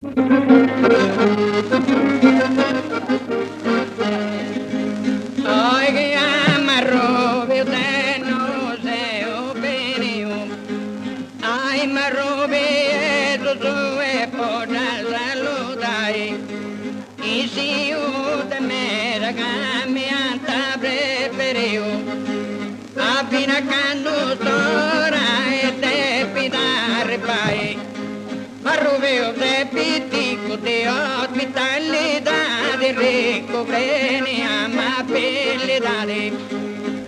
Ay, que amarro, te no sé, opinión. Ay, me robé, eso sube por la saludar. Y si usted me da cambiata, preferido. A fine a quando stora e te pidare pai. Ma roveo te pitico di ospitalità di ricco bene amabilità di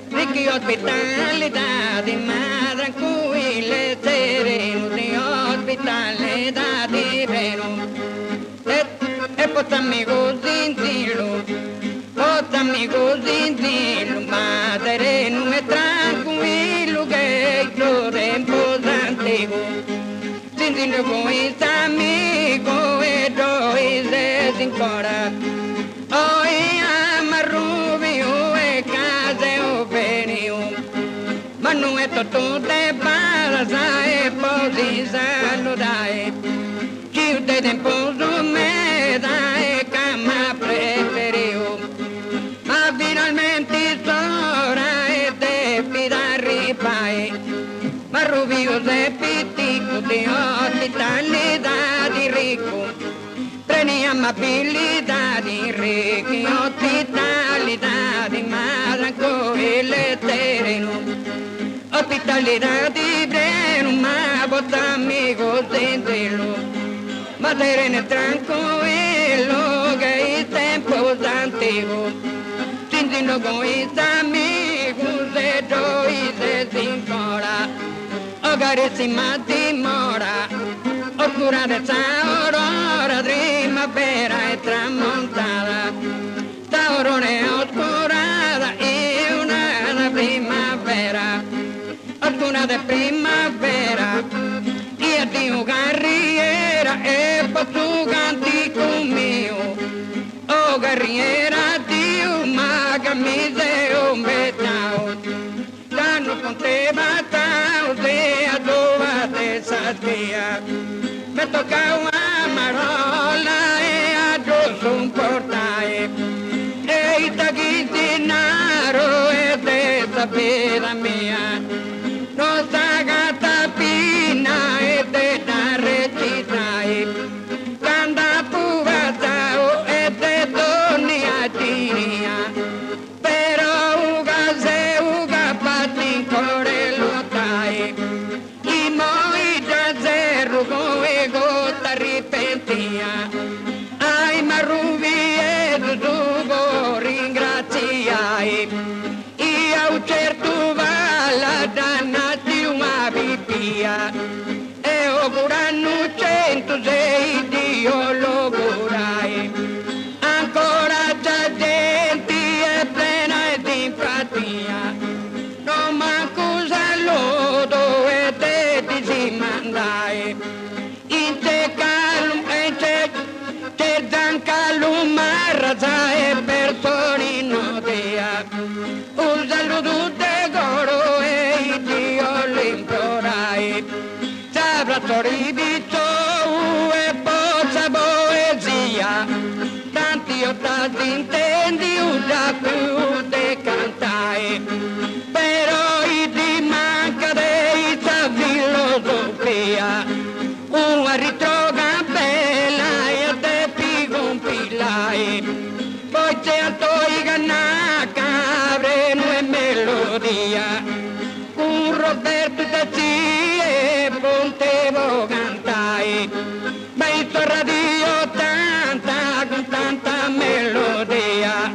ricchi ospitalità di ma tranquille sereno di ospitalità di reno e portami così in giro portami così in giro ma sereno e tranquillo che il tempo s'antico Sintilo con il amico e doi se si ancora Oi amarrubio e case o benio Ma non è tutto te passa e poi si saludai Chiude tempo su me dai cama preferio Ma finalmente sora e te fidare pai Ma rubio se pitico di ospitalità di ricco Preni amabilità di ricchi ospitalità di malanco e letterino Ospitalità di breno ma vostra amico sentirlo Ma terreno è tranquillo che il tempo s'antico Sentino con il amico se doi se si incola O carissima dimora, oscura dessa aurora, primavera e tramontata. Da aurora oscurata e una primavera, oscurata e primavera. Io Dio carriera e poi tu cantico mio. Oh carriera Dio, ma che mi sei un metao. Danno con te batao, te a dove te satia. Me tocca una marola e a giusto un portae. E i taghi denaro e te sapere mia. Non sta catapina e te da recitae. Canta puvatao e te torni a tinia. Però uga se uga pati core lotai I moi da zero come gota ripentia Ai maruvi e tu ringraziai Io certo vala dannati una pipia E augurano 106 Dio lo augurai Ancora c'è gente e plena di empatia Non manco saluto e te ti si mandai In te calum e te dan calum marraza e persone notea Un saluto te coro e Dio l'implorai S'abbraccio ribito e pozza poesia Tanti o tanti intendi usa più te cantai Però ti manca di sa filosofia Una ritroga bella e te pigo un pilai Poi c'è alto i cannaca, breno e melodia Un Roberto Tazzi e Pontevo cantai Ma il suo radio tanta con tanta melodia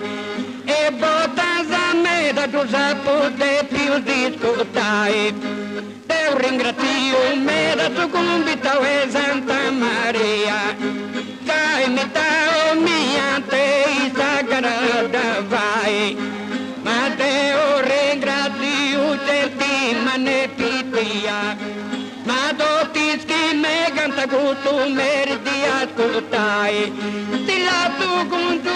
E botanza me da tu sapute più discutai Te un ringrazio me da tu convita e Santa Maria Che metà mia te sagrada vai Ma te un ringrazio certi mane pitia Ma tutti che me canta tu meriti ascoltai Ti la tu con tu